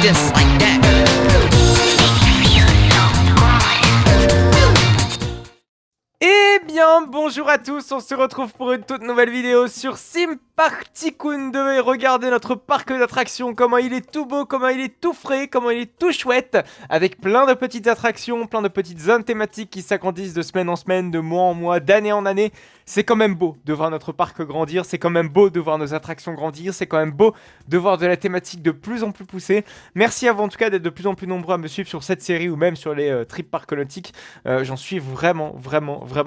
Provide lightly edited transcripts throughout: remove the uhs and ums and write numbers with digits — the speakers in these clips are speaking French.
just like that. Eh bien, bonjour à tous, on se retrouve pour une toute nouvelle vidéo sur Sim Park Tycoon 2 et regardez notre parc d'attractions, comment il est tout beau, comment il est tout frais, comment il est tout chouette, avec plein de petites attractions, plein de petites zones thématiques qui s'agrandissent de semaine en semaine, de mois en mois, d'année en année. C'est quand même beau de voir notre parc grandir, c'est quand même beau de voir nos attractions grandir, c'est quand même beau de voir de la thématique de plus en plus poussée. Merci à vous en tout cas d'être de plus en plus nombreux à me suivre sur cette série ou même sur les trips parcs nautiques. J'en suis vraiment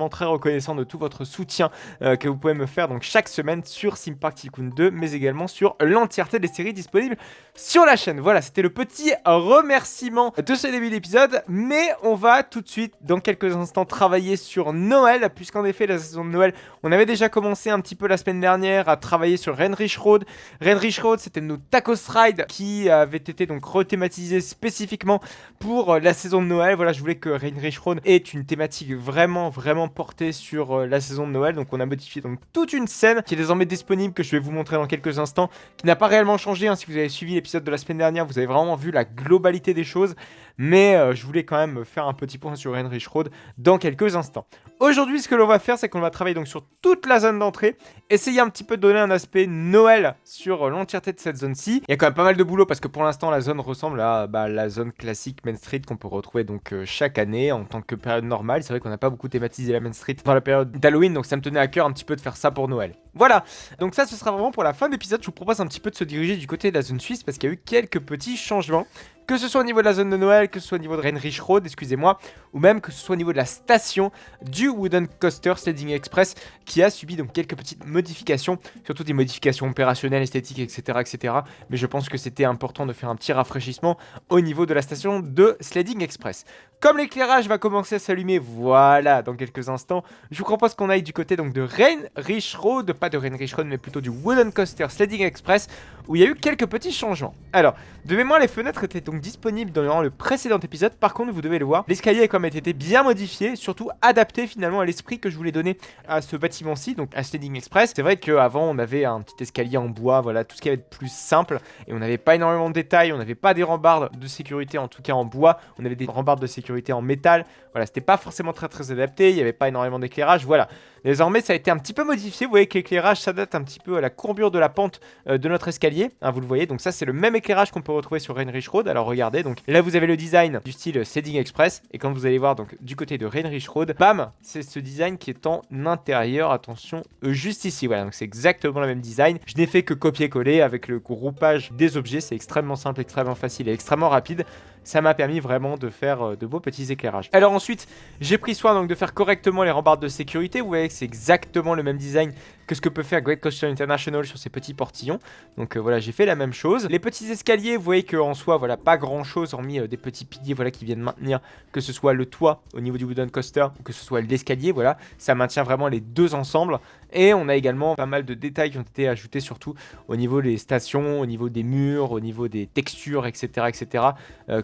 très reconnaissant de tout votre soutien que vous pouvez me faire donc chaque semaine sur Sim Park Tycoon 2, mais également sur l'entièreté des séries disponibles sur la chaîne. Voilà, c'était le petit remerciement de ce début d'épisode, mais on va tout de suite, dans quelques instants, travailler sur Noël, puisqu'en effet, la saison de Noël, on avait déjà commencé un petit peu la semaine dernière à travailler sur Heinrich Road. Heinrich Road, c'était nos tacos ride qui avaient été donc rethématisés spécifiquement pour la saison de Noël. Voilà, je voulais que Heinrich Road ait une thématique vraiment portée sur la saison de Noël. Donc on a modifié donc toute une scène qui est désormais disponible, que je vais vous montrer dans quelques instants, qui n'a pas réellement changé, hein. Si vous avez suivi l'épisode de la semaine dernière, vous avez vraiment vu la globalité des choses, mais je voulais quand même faire un petit point sur Heinrich Road dans quelques instants. Aujourd'hui, ce que l'on va faire, c'est qu'on va travailler donc sur toute la zone d'entrée, essayer un petit peu de donner un aspect Noël sur l'entièreté de cette zone-ci. Il y a quand même pas mal de boulot parce que pour l'instant, la zone ressemble à la zone classique Main Street qu'on peut retrouver donc chaque année en tant que période normale. C'est vrai qu'on n'a pas beaucoup thématisé la Main Street dans la période d'Halloween, donc ça me tenait à cœur un petit peu de faire ça pour Noël. Voilà, donc ça ce sera vraiment pour la fin de l'épisode. Je vous propose un petit peu de se diriger du côté de la zone suisse parce qu'il y a eu quelques petits changements. Que ce soit au niveau de la zone de Noël, que ce soit au niveau de Heinrich Road, excusez-moi, ou même que ce soit au niveau de la station du Wooden Coaster Sledding Express qui a subi donc quelques petites modifications, surtout des modifications opérationnelles, esthétiques, etc. Mais je pense que c'était important de faire un petit rafraîchissement au niveau de la station de Sledding Express. Comme l'éclairage va commencer à s'allumer, voilà, dans quelques instants, je vous propose qu'on aille du côté donc de Heinrich Road, pas de Heinrich Road, mais plutôt du Wooden Coaster Sledding Express, où il y a eu quelques petits changements. Alors, de mémoire, les fenêtres étaient donc disponibles dans le précédent épisode. Par contre, vous devez le voir, l'escalier a quand même été bien modifié, surtout adapté finalement à l'esprit que je voulais donner à ce bâtiment-ci, donc à Sledding Express. C'est vrai qu'avant, on avait un petit escalier en bois, voilà, tout ce qui avait de plus simple, et on n'avait pas énormément de détails, on n'avait pas des rambardes de sécurité, en tout cas en bois, on avait des rambardes de sécurité en métal. Voilà, c'était pas forcément très adapté, il n'y avait pas énormément d'éclairage, voilà. Désormais, ça a été un petit peu modifié. Vous voyez que l'éclairage s'adapte un petit peu à la courbure de la pente de notre escalier, hein, vous le voyez. Donc ça, c'est le même éclairage qu'on peut retrouver sur Heinrich Road. Alors regardez, donc là, vous avez le design du style Sledding Express. Et quand vous allez voir donc du côté de Heinrich Road, bam, c'est ce design qui est en intérieur. Attention, juste ici. Voilà, donc c'est exactement le même design. Je n'ai fait que copier-coller avec le groupage des objets. C'est extrêmement simple, extrêmement facile et extrêmement rapide. Ça m'a permis vraiment de faire de beaux petits éclairages. Alors ensuite, j'ai pris soin donc de faire correctement les rambardes de sécurité. Vous voyez que c'est exactement le même design que ce que peut faire Great Coaster International sur ses petits portillons. Donc voilà, j'ai fait la même chose. Les petits escaliers, vous voyez qu'en soi, voilà, pas grand chose hormis des petits piliers, voilà, qui viennent maintenir que ce soit le toit au niveau du Wooden Coaster ou que ce soit l'escalier, voilà, ça maintient vraiment les deux ensemble. Et on a également pas mal de détails qui ont été ajoutés, surtout au niveau des stations, au niveau des murs, au niveau des textures, etc.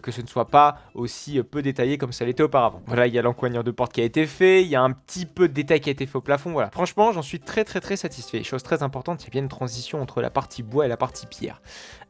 Que ce ne soit pas aussi peu détaillé comme ça l'était auparavant. Voilà, il y a l'encoignure de porte qui a été fait, il y a un petit peu de détail qui a été fait au plafond, voilà. Franchement, j'en suis très satisfait. Chose très importante, il y a bien une transition entre la partie bois et la partie pierre.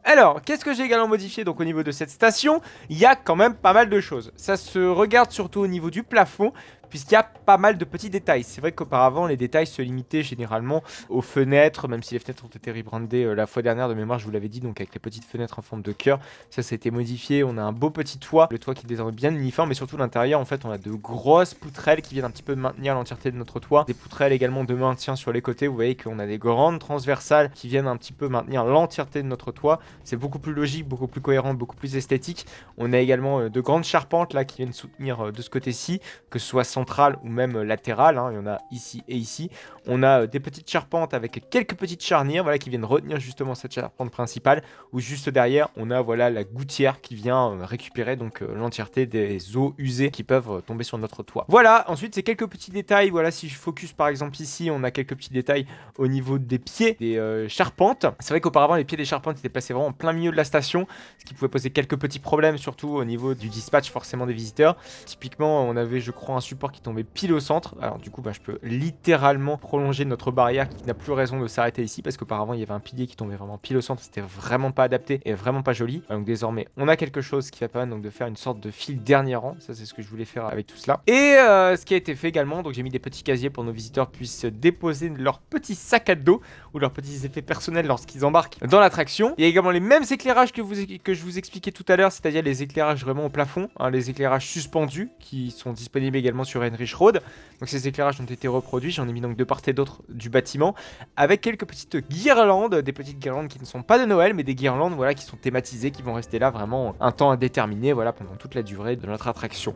Alors, qu'est-ce que j'ai également modifié donc au niveau de cette station? Il y a quand même pas mal de choses. Ça se regarde surtout au niveau du plafond, puisqu'il y a pas mal de petits détails. C'est vrai qu'auparavant, les détails se limitaient généralement aux fenêtres, même si les fenêtres ont été rebrandées la fois dernière, de mémoire, je vous l'avais dit, donc avec les petites fenêtres en forme de cœur. Ça a été modifié. On a un beau petit toit, le toit qui est désormais bien uniforme, mais surtout l'intérieur, en fait, on a de grosses poutrelles qui viennent un petit peu maintenir l'entièreté de notre toit. Des poutrelles également de maintien sur les côtés. Vous voyez qu'on a des grandes transversales qui viennent un petit peu maintenir l'entièreté de notre toit. C'est beaucoup plus logique, beaucoup plus cohérent, beaucoup plus esthétique. On a également de grandes charpentes là qui viennent soutenir de ce côté-ci, que ce soit centrale ou même latérale, hein. Il y en a ici et ici. On a des petites charpentes avec quelques petites charnières, voilà, qui viennent retenir justement cette charpente principale, ou juste derrière on a voilà la gouttière qui vient récupérer donc l'entièreté des eaux usées qui peuvent tomber sur notre toit. Voilà, ensuite c'est quelques petits détails, voilà, si je focus par exemple ici, on a quelques petits détails au niveau des pieds des charpentes. C'est vrai qu'auparavant les pieds des charpentes étaient placés vraiment en plein milieu de la station, ce qui pouvait poser quelques petits problèmes, surtout au niveau du dispatch forcément des visiteurs. Typiquement, on avait, je crois, un support qui tombait pile au centre. Alors du coup, je peux littéralement prolonger notre barrière qui n'a plus raison de s'arrêter ici, parce qu'auparavant, il y avait un pilier qui tombait vraiment pile au centre. C'était vraiment pas adapté et vraiment pas joli. Donc désormais, on a quelque chose qui va permettre donc de faire une sorte de fil dernier rang. Ça, c'est ce que je voulais faire avec tout cela. Et ce qui a été fait également, donc j'ai mis des petits casiers pour nos visiteurs puissent déposer leurs petits sacs à dos ou leurs petits effets personnels lorsqu'ils embarquent dans l'attraction. Il y a également les mêmes éclairages que je vous expliquais tout à l'heure, c'est-à-dire les éclairages vraiment au plafond, hein, les éclairages suspendus qui sont disponibles également sur Heinrich Road. Donc ces éclairages ont été reproduits, j'en ai mis donc de part et d'autre du bâtiment, avec quelques petites guirlandes, des petites guirlandes qui ne sont pas de Noël, mais des guirlandes voilà, qui sont thématisées, qui vont rester là vraiment un temps indéterminé, voilà, pendant toute la durée de notre attraction.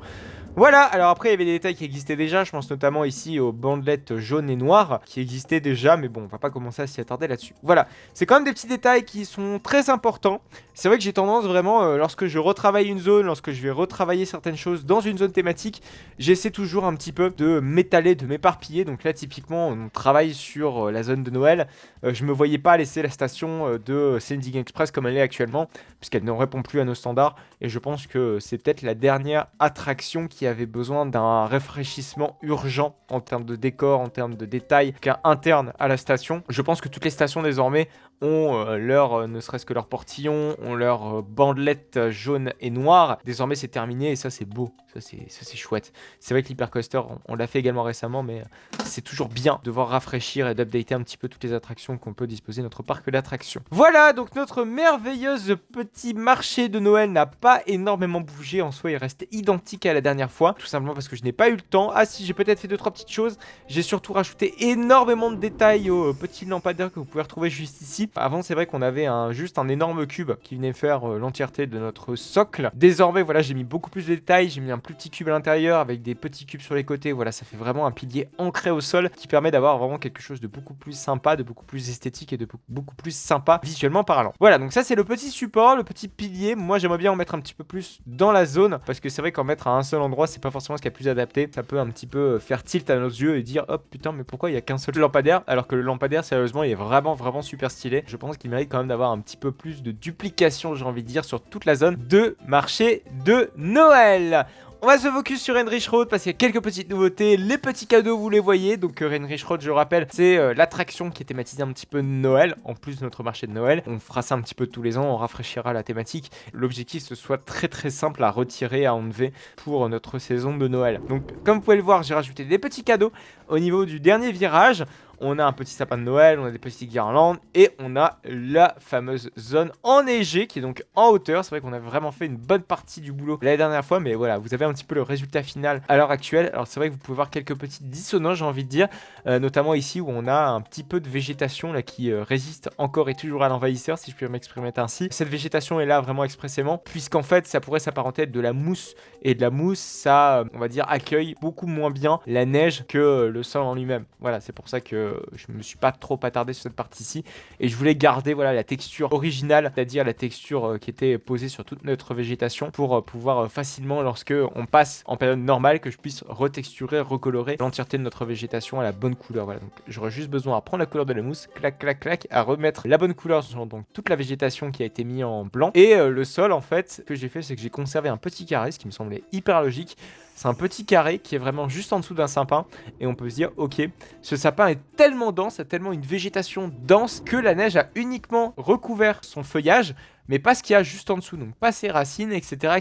Voilà, alors après il y avait des détails qui existaient déjà, je pense notamment ici aux bandelettes jaunes et noires qui existaient déjà, mais bon on va pas commencer à s'y attarder là-dessus. Voilà, c'est quand même des petits détails qui sont très importants. C'est vrai que j'ai tendance vraiment, lorsque je retravaille une zone, lorsque je vais retravailler certaines choses dans une zone thématique, j'essaie toujours un petit peu de m'étaler, de m'éparpiller. Donc là typiquement on travaille sur la zone de Noël, je me voyais pas laisser la station de Sending Express comme elle est actuellement, puisqu'elle ne répond plus à nos standards, et je pense que c'est peut-être la dernière attraction qui avait besoin d'un rafraîchissement urgent en termes de décor, en termes de détails, interne à la station. Je pense que toutes les stations désormais ont ne serait-ce que leur portillon, ont leur bandelette jaune et noire. Désormais c'est terminé et ça c'est beau, ça c'est chouette. C'est vrai que l'Hypercoaster, on l'a fait également récemment, mais c'est toujours bien de voir rafraîchir et d'updater un petit peu toutes les attractions qu'on peut disposer notre parc d'attractions. Voilà, donc notre merveilleuse petit marché de Noël n'a pas énormément bougé, en soi il reste identique à la dernière fois, tout simplement parce que je n'ai pas eu le temps. Ah si, j'ai peut-être fait 2-3 petites choses, j'ai surtout rajouté énormément de détails aux petits lampadaires que vous pouvez retrouver juste ici. Avant c'est vrai qu'on avait juste un énorme cube qui venait faire l'entièreté de notre socle. Désormais voilà, j'ai mis beaucoup plus de détails, j'ai mis un plus petit cube à l'intérieur avec des petits cubes sur les côtés. Voilà, ça fait vraiment un pilier ancré au sol qui permet d'avoir vraiment quelque chose de beaucoup plus sympa, de beaucoup plus esthétique et de beaucoup plus sympa visuellement parlant. Voilà, donc ça c'est le petit support, le petit pilier. Moi j'aimerais bien en mettre un petit peu plus dans la zone, parce que c'est vrai qu'en mettre à un seul endroit c'est pas forcément ce qui est plus adapté. Ça peut un petit peu faire tilt à nos yeux et dire hop putain mais pourquoi il y a qu'un seul lampadaire, alors que le lampadaire sérieusement il est vraiment super stylé. Je pense qu'il mérite quand même d'avoir un petit peu plus de duplication, j'ai envie de dire, sur toute la zone de marché de Noël. On va se focus sur Heinrich Road parce qu'il y a quelques petites nouveautés. Les petits cadeaux, vous les voyez. Donc Heinrich Road, je rappelle, c'est l'attraction qui est thématisée un petit peu Noël, en plus de notre marché de Noël. On fera ça un petit peu tous les ans, on rafraîchira la thématique. L'objectif, ce soit très simple à retirer, à enlever pour notre saison de Noël. Donc comme vous pouvez le voir, j'ai rajouté des petits cadeaux au niveau du dernier virage. On a un petit sapin de Noël, on a des petites guirlandes et on a la fameuse zone enneigée qui est donc en hauteur. C'est vrai qu'on a vraiment fait une bonne partie du boulot la dernière fois, mais voilà, vous avez un petit peu le résultat final à l'heure actuelle. Alors c'est vrai que vous pouvez voir quelques petites dissonances, j'ai envie de dire, notamment ici où on a un petit peu de végétation là qui résiste encore et toujours à l'envahisseur, si je puis m'exprimer ainsi. Cette végétation est là vraiment expressément, puisqu'en fait ça pourrait s'apparenter à de la mousse, et de la mousse ça, on va dire, accueille beaucoup moins bien la neige que le sol en lui-même. Voilà, c'est pour ça que je me suis pas trop attardé sur cette partie-ci et je voulais garder voilà la texture originale, c'est-à-dire la texture qui était posée sur toute notre végétation pour pouvoir facilement, lorsque on passe en période normale, que je puisse retexturer, recolorer l'entièreté de notre végétation à la bonne couleur. Voilà, donc j'aurais juste besoin à prendre la couleur de la mousse, clac, à remettre la bonne couleur sur donc toute la végétation qui a été mise en blanc, et le sol en fait, ce que j'ai fait c'est que j'ai conservé un petit carré, ce qui me semblait hyper logique. C'est un petit carré qui est vraiment juste en dessous d'un sapin et on peut se dire ok, ce sapin est tellement dense, a tellement une végétation dense que la neige a uniquement recouvert son feuillage, mais pas ce qu'il y a juste en dessous, donc pas ses racines, etc.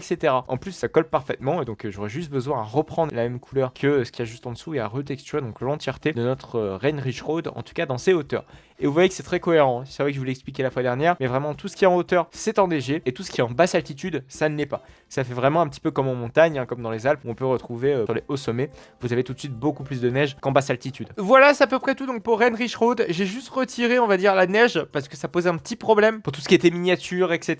En plus ça colle parfaitement et donc j'aurais juste besoin à reprendre la même couleur que ce qu'il y a juste en dessous et à retexturer donc l'entièreté de notre Heinrich Road, en tout cas dans ses hauteurs. Et vous voyez que c'est très cohérent, c'est vrai que je vous l'ai expliqué la fois dernière, mais vraiment tout ce qui est en hauteur c'est enneigé et tout ce qui est en basse altitude ça ne l'est pas. Ça fait vraiment un petit peu comme en montagne, hein, comme dans les Alpes où on peut retrouver sur les hauts sommets, vous avez tout de suite beaucoup plus de neige qu'en basse altitude. Voilà, c'est à peu près tout donc pour Heinrich Road. J'ai juste retiré on va dire la neige parce que ça posait un petit problème pour tout ce qui était miniature, etc.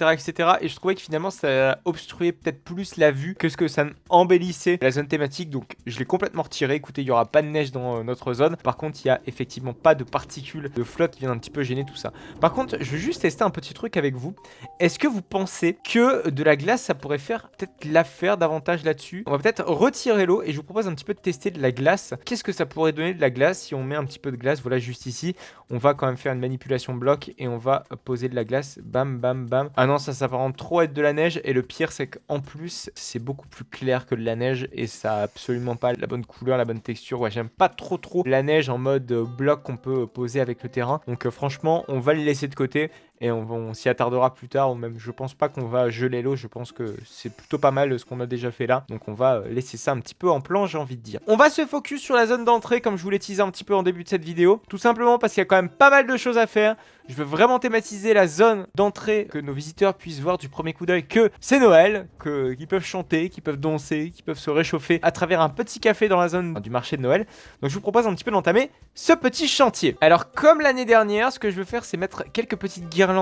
Et je trouvais que finalement ça obstruait peut-être plus la vue que ce que ça embellissait la zone thématique, donc je l'ai complètement retiré. Écoutez, il n'y aura pas de neige dans notre zone, par contre il n'y a effectivement pas de particules de flotte qui viennent un petit peu gêner tout ça. Par contre je vais juste tester un petit truc avec vous. Est-ce que vous pensez que de la glace ça pourrait faire peut-être l'affaire davantage là-dessus? On va peut-être retirer l'eau et je vous propose un petit peu de tester de la glace. Qu'est-ce que ça pourrait donner de la glace si on met un petit peu de glace? Voilà, juste ici on va quand même faire une manipulation bloc et on va poser de la glace, bam bam. Ah non, ça s'apparente trop à être de la neige. Et le pire, c'est qu'en plus, c'est beaucoup plus clair que de la neige. Et ça a absolument pas la bonne couleur, la bonne texture. Ouais, j'aime pas trop la neige en mode bloc qu'on peut poser avec le terrain. Donc franchement, on va le laisser de côté. Et on s'y attardera plus tard, ou même je pense pas qu'on va geler l'eau, je pense que c'est plutôt pas mal ce qu'on a déjà fait là. Donc on va laisser ça un petit peu en plan, j'ai envie de dire. On va se focus sur la zone d'entrée, comme je vous l'ai teasé un petit peu en début de cette vidéo. Tout simplement parce qu'il y a quand même pas mal de choses à faire. Je veux vraiment thématiser la zone d'entrée, que nos visiteurs puissent voir du premier coup d'œil que c'est Noël, qu'ils peuvent chanter, qu'ils peuvent danser, qu'ils peuvent se réchauffer à travers un petit café dans la zone du marché de Noël. Donc je vous propose un petit peu d'entamer ce petit chantier. Alors comme l'année dernière, ce que je veux faire, c'est mettre quelques petites guirlandes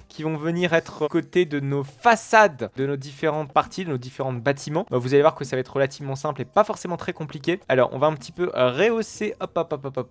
qui vont venir être côté de nos façades, de nos différentes parties, de nos différents bâtiments. Vous allez voir que ça va être relativement simple et pas forcément très compliqué. Alors on va un petit peu rehausser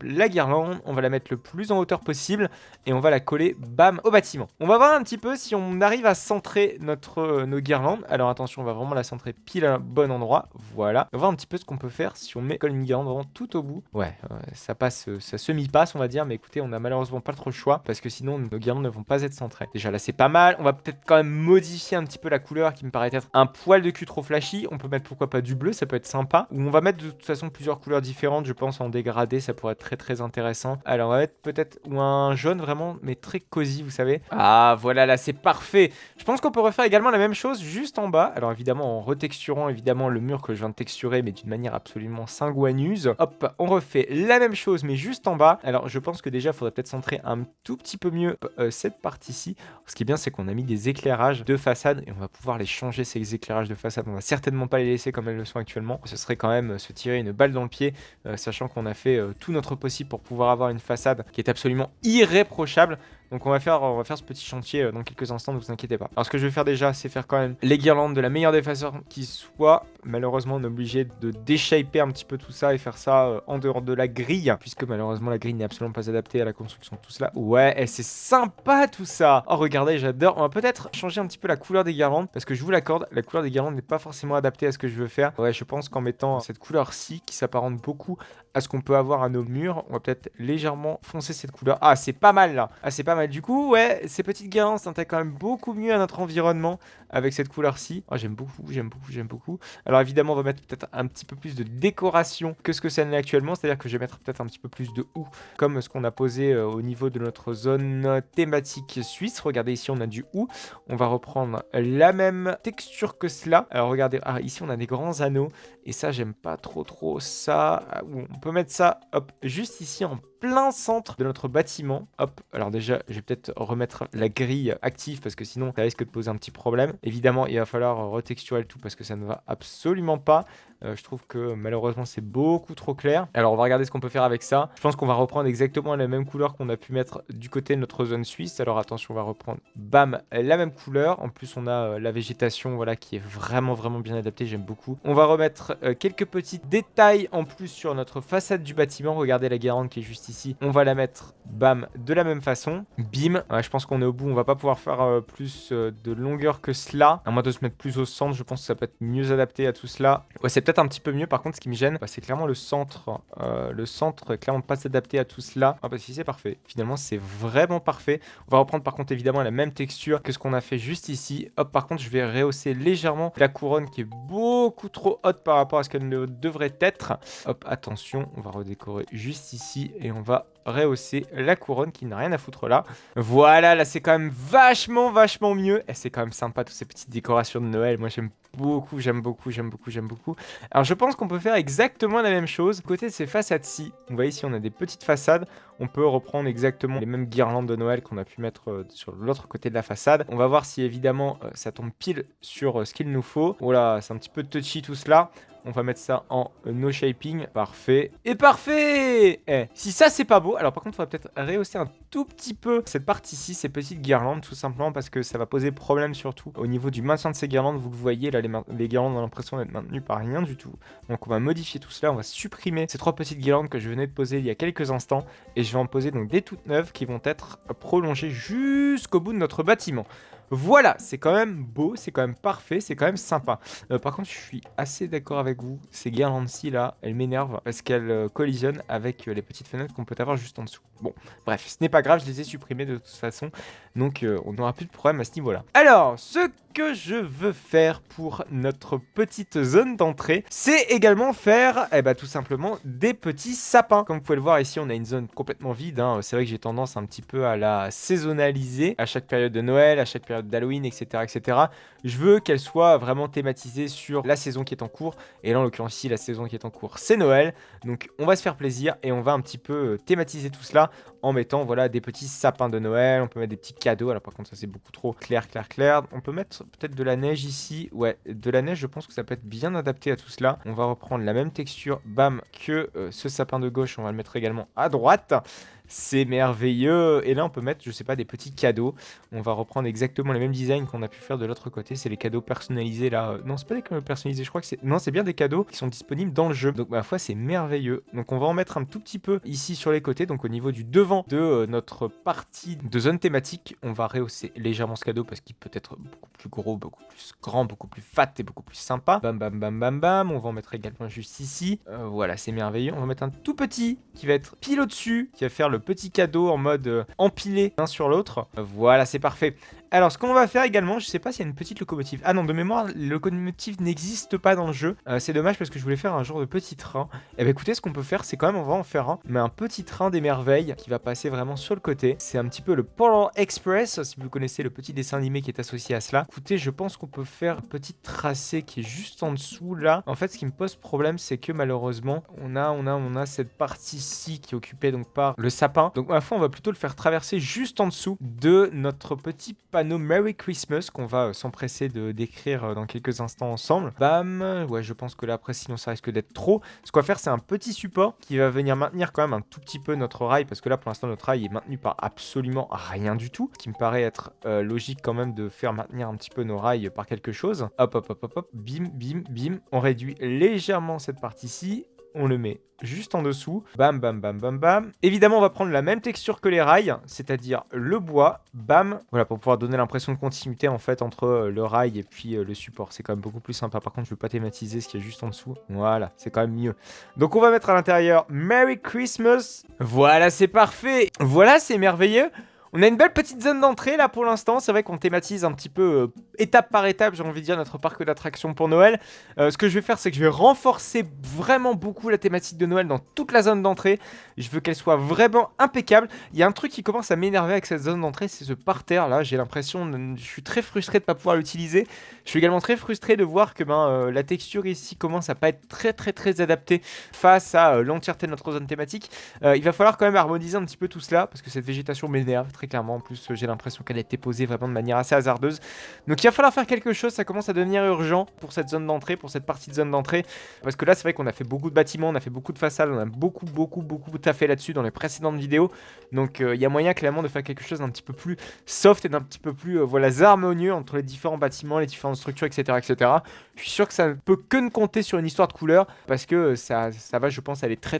la guirlande, on va la mettre le plus en hauteur possible et on va la coller bam au bâtiment. On va voir un petit peu si on arrive à centrer nos guirlandes. Alors attention, on va vraiment la centrer pile à un bon endroit. Voilà. On va voir un petit peu ce qu'on peut faire si on met une guirlande vraiment tout au bout. Ouais, ça passe, ça semi-passe on va dire, mais écoutez, on a malheureusement pas trop le choix parce que sinon nos guirlandes ne vont pas être centrées. Déjà là c'est pas mal. On va peut-être quand même modifier un petit peu la couleur qui me paraît être un poil de cul trop flashy. On peut mettre pourquoi pas du bleu, ça peut être sympa. Ou on va mettre de toute façon plusieurs couleurs différentes, je pense en dégradé, ça pourrait être très intéressant. Alors on va mettre peut-être ou un jaune vraiment mais très cosy, vous savez. Ah voilà, là c'est parfait. Je pense qu'on peut refaire également la même chose juste en bas. Alors évidemment en retexturant évidemment le mur que je viens de texturer mais d'une manière absolument sanguineuse. Hop, on refait la même chose mais juste en bas. Alors je pense que déjà il faudrait peut-être centrer un tout petit peu mieux cette partie-ci. Ce qui est bien c'est qu'on a mis des éclairages de façade et on va pouvoir les changer ces éclairages de façade. On va certainement pas les laisser comme elles le sont actuellement. Ce serait quand même se tirer une balle dans le pied sachant qu'on a fait tout notre possible pour pouvoir avoir une façade qui est absolument irréprochable. Donc on va faire ce petit chantier dans quelques instants, ne vous inquiétez pas. Alors ce que je vais faire déjà, c'est faire quand même les guirlandes de la meilleure des façons qui soit. Malheureusement, on est obligé de déshaper un petit peu tout ça et faire ça en dehors de la grille, puisque malheureusement la grille n'est absolument pas adaptée à la construction de tout cela. Ouais, c'est sympa tout ça. Oh regardez, j'adore. On va peut-être changer un petit peu la couleur des guirlandes, parce que je vous l'accorde, la couleur des guirlandes n'est pas forcément adaptée à ce que je veux faire. Ouais, je pense qu'en mettant cette couleur-ci, qui s'apparente beaucoup à ce qu'on peut avoir à nos murs, on va peut-être légèrement foncer cette couleur. Ah, c'est pas mal là. Ah, c'est pas mal. Du coup, ouais, ces petites guirlandes s'intègrent quand même beaucoup mieux à notre environnement avec cette couleur-ci. Oh, j'aime beaucoup. Alors évidemment, on va mettre peut-être un petit peu plus de décoration que ce que ça n'est actuellement. C'est-à-dire que je vais mettre peut-être un petit peu plus de houx, comme ce qu'on a posé au niveau de notre zone thématique suisse. Regardez, ici, on a du houx. On va reprendre la même texture que cela. Alors regardez, ici, on a des grands anneaux. Et ça, j'aime pas trop ça. On peut mettre ça, hop, juste ici en plein centre de notre bâtiment. Hop, alors déjà, je vais peut-être remettre la grille active parce que sinon, ça risque de poser un petit problème. Évidemment, il va falloir retexturer le tout parce que ça ne va absolument pas. Je trouve que malheureusement, c'est beaucoup trop clair. Alors, on va regarder ce qu'on peut faire avec ça. Je pense qu'on va reprendre exactement la même couleur qu'on a pu mettre du côté de notre zone suisse. Alors, attention, on va reprendre, bam, la même couleur. En plus, on a la végétation, voilà, qui est vraiment bien adaptée. J'aime beaucoup. On va remettre quelques petits détails en plus sur notre façade du bâtiment. Regardez la guirlande qui est juste ici. On va la mettre, bam, de la même façon. Bim. Ouais, je pense qu'on est au bout. On va pas pouvoir faire plus de longueur que cela. À moins de se mettre plus au centre, je pense que ça peut être mieux adapté à tout cela. Ouais, c'est peut-être un petit peu mieux. Par contre, ce qui me gêne, c'est clairement le centre. Le centre, clairement pas s'adapter à tout cela. Ah bah si, c'est parfait. Finalement, c'est vraiment parfait. On va reprendre par contre évidemment la même texture que ce qu'on a fait juste ici. Hop, par contre, je vais rehausser légèrement la couronne qui est beaucoup trop haute par rapport à ce qu'elle ne devrait être. Hop, attention, on va redécorer juste ici et on va rehausser la couronne qui n'a rien à foutre là. Voilà, là c'est quand même vachement mieux. Et c'est quand même sympa toutes ces petites décorations de Noël. Moi j'aime beaucoup. Alors je pense qu'on peut faire exactement la même chose côté de ces façades-ci. Vous voyez ici on a des petites façades. On peut reprendre exactement les mêmes guirlandes de Noël qu'on a pu mettre sur l'autre côté de la façade. On va voir si évidemment ça tombe pile sur ce qu'il nous faut. Voilà, c'est un petit peu touchy tout cela. On va mettre ça en no shaping. Parfait. Et parfait. Si ça c'est pas beau, alors par contre il faudra peut-être rehausser un tout petit peu cette partie-ci, ces petites guirlandes, tout simplement parce que ça va poser problème surtout au niveau du maintien de ces guirlandes. Vous le voyez là, les guirlandes ont l'impression d'être maintenues par rien du tout. Donc on va modifier tout cela, on va supprimer ces trois petites guirlandes que je venais de poser il y a quelques instants. Et je vais en poser donc des toutes neuves qui vont être prolongées jusqu'au bout de notre bâtiment. Voilà, c'est quand même beau, c'est quand même parfait, c'est quand même sympa. Par contre, je suis assez d'accord avec vous, ces guirlandes-ci là, elles m'énervent parce qu'elles collisionnent avec les petites fenêtres qu'on peut avoir juste en dessous. Bon, bref, ce n'est pas grave, je les ai supprimées de toute façon, donc on n'aura plus de problème à ce niveau-là. Alors, ce que je veux faire pour notre petite zone d'entrée, c'est également faire, tout simplement, des petits sapins. Comme vous pouvez le voir ici, on a une zone complètement vide, hein. C'est vrai que j'ai tendance un petit peu à la saisonnaliser à chaque période de Noël, à chaque période d'Halloween, etc., etc. Je veux qu'elle soit vraiment thématisée sur la saison qui est en cours. Et là, en l'occurrence, ici, la saison qui est en cours, c'est Noël. Donc, on va se faire plaisir et on va un petit peu thématiser tout cela en mettant, voilà, des petits sapins de Noël. On peut mettre des petits cadeaux. Alors, par contre, ça, c'est beaucoup trop clair. On peut mettre peut-être de la neige ici. Ouais, de la neige, je pense que ça peut être bien adapté à tout cela. On va reprendre la même texture, bam, que ce sapin de gauche. On va le mettre également à droite. C'est merveilleux. Et là, on peut mettre, je sais pas, des petits cadeaux. On va reprendre exactement les mêmes designs qu'on a pu faire de l'autre côté. C'est les cadeaux personnalisés là. Non, c'est pas des cadeaux personnalisés. Je crois que c'est... Non, c'est bien des cadeaux qui sont disponibles dans le jeu. Donc, ma foi, c'est merveilleux. Donc, on va en mettre un tout petit peu ici sur les côtés. Donc, au niveau du devant de notre partie de zone thématique, on va rehausser légèrement ce cadeau parce qu'il peut être beaucoup plus gros, beaucoup plus grand, beaucoup plus fat et beaucoup plus sympa. Bam, bam, bam, bam, bam. On va en mettre également juste ici. Voilà, c'est merveilleux. On va mettre un tout petit qui va être pile au-dessus, qui va faire le petit cadeau en mode empilé l'un sur l'autre. Voilà, c'est parfait. Alors, ce qu'on va faire également, je sais pas s'il y a une petite locomotive. Ah non, de mémoire, la locomotive n'existe pas dans le jeu. C'est dommage parce que je voulais faire un genre de petit train. Et bah écoutez, ce qu'on peut faire, c'est quand même, on va en faire un. Mais un petit train des merveilles qui va passer vraiment sur le côté. C'est un petit peu le Polar Express, si vous connaissez le petit dessin animé qui est associé à cela. Écoutez, je pense qu'on peut faire un petit tracé qui est juste en dessous là. En fait, ce qui me pose problème, c'est que malheureusement, on a cette partie-ci qui est occupée donc par le sapin. Donc, ma foi, on va plutôt le faire traverser juste en dessous de notre petit panneau Merry Christmas qu'on va s'empresser de décrire dans quelques instants ensemble. Bam. Ouais, je pense que là, après, sinon, ça risque d'être trop. Ce qu'on va faire, c'est un petit support qui va venir maintenir quand même un tout petit peu notre rail parce que là, pour l'instant, notre rail est maintenu par absolument rien du tout. Ce qui me paraît être logique quand même de faire maintenir un petit peu nos rails par quelque chose. Hop, hop, hop, hop, hop. Bim, bim, bim. On réduit légèrement cette partie-ci. On le met juste en dessous. Bam, bam, bam, bam, bam. Évidemment, on va prendre la même texture que les rails, c'est-à-dire le bois. Bam. Voilà, pour pouvoir donner l'impression de continuité, en fait, entre le rail et puis le support. C'est quand même beaucoup plus sympa. Par contre, je ne veux pas thématiser ce qu'il y a juste en dessous. Voilà, c'est quand même mieux. Donc, on va mettre à l'intérieur Merry Christmas. Voilà, c'est parfait. Voilà, c'est merveilleux. On a une belle petite zone d'entrée là pour l'instant, c'est vrai qu'on thématise un petit peu étape par étape, j'ai envie de dire, notre parc d'attractions pour Noël. Ce que je vais faire, c'est que je vais renforcer vraiment beaucoup la thématique de Noël dans toute la zone d'entrée. Je veux qu'elle soit vraiment impeccable. Il y a un truc qui commence à m'énerver avec cette zone d'entrée, c'est ce parterre là, j'ai l'impression, je suis très frustré de ne pas pouvoir l'utiliser. Je suis également très frustré de voir que la texture ici commence à pas être très adaptée face à l'entièreté de notre zone thématique. Il va falloir quand même harmoniser un petit peu tout cela, parce que cette végétation m'énerve très clairement. En plus, j'ai l'impression qu'elle a été posée vraiment de manière assez hasardeuse. Donc il va falloir faire quelque chose, ça commence à devenir urgent pour cette zone d'entrée, pour cette partie de zone d'entrée. Parce que là, c'est vrai qu'on a fait beaucoup de bâtiments, on a fait beaucoup de façades, on a beaucoup taffé là-dessus dans les précédentes vidéos. Donc il y a moyen clairement de faire quelque chose d'un petit peu plus soft et d'un petit peu plus harmonieux entre les différents bâtiments, les différentes structures, etc., etc. Je suis sûr que ça ne peut que ne compter sur une histoire de couleur parce que ça va, je pense, aller très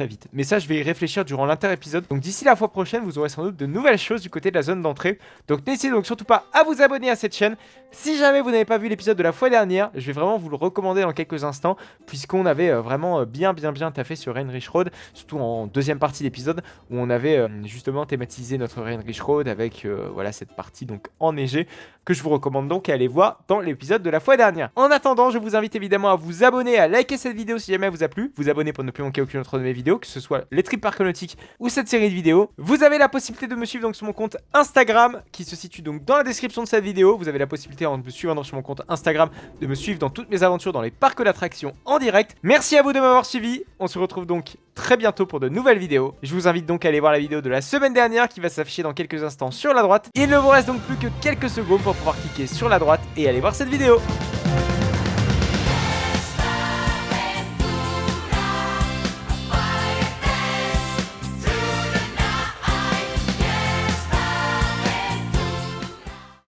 vite. Mais ça, je vais y réfléchir durant l'inter-épisode. Donc d'ici la fois prochaine, vous aurez sans doute de nouvelles choses du côté de la zone d'entrée. Donc n'hésitez donc surtout pas à vous abonner à cette chaîne. Si jamais vous n'avez pas vu l'épisode de la fois dernière, je vais vraiment vous le recommander dans quelques instants, puisqu'on avait vraiment bien taffé sur Heinrich Road, surtout en deuxième partie d'épisode, où on avait justement thématisé notre Heinrich Road avec voilà cette partie donc enneigée, que je vous recommande donc à aller voir dans l'épisode de la fois dernière. En attendant, je vous invite évidemment à vous abonner, à liker cette vidéo si jamais elle vous a plu, vous abonner pour ne plus manquer aucune autre de mes vidéos, que ce soit les trips parcs nautiques ou cette série de vidéos. Vous avez la possibilité de me suivre donc sur mon compte Instagram, qui se situe donc dans la description de cette vidéo. Vous avez la possibilité en me suivant sur mon compte Instagram de me suivre dans toutes mes aventures dans les parcs d'attractions en direct. Merci à vous de m'avoir suivi. On se retrouve donc très bientôt pour de nouvelles vidéos. Je vous invite donc à aller voir la vidéo de la semaine dernière qui va s'afficher dans quelques instants sur la droite. Il ne vous reste donc plus que quelques secondes pour pouvoir cliquer sur la droite et aller voir cette vidéo.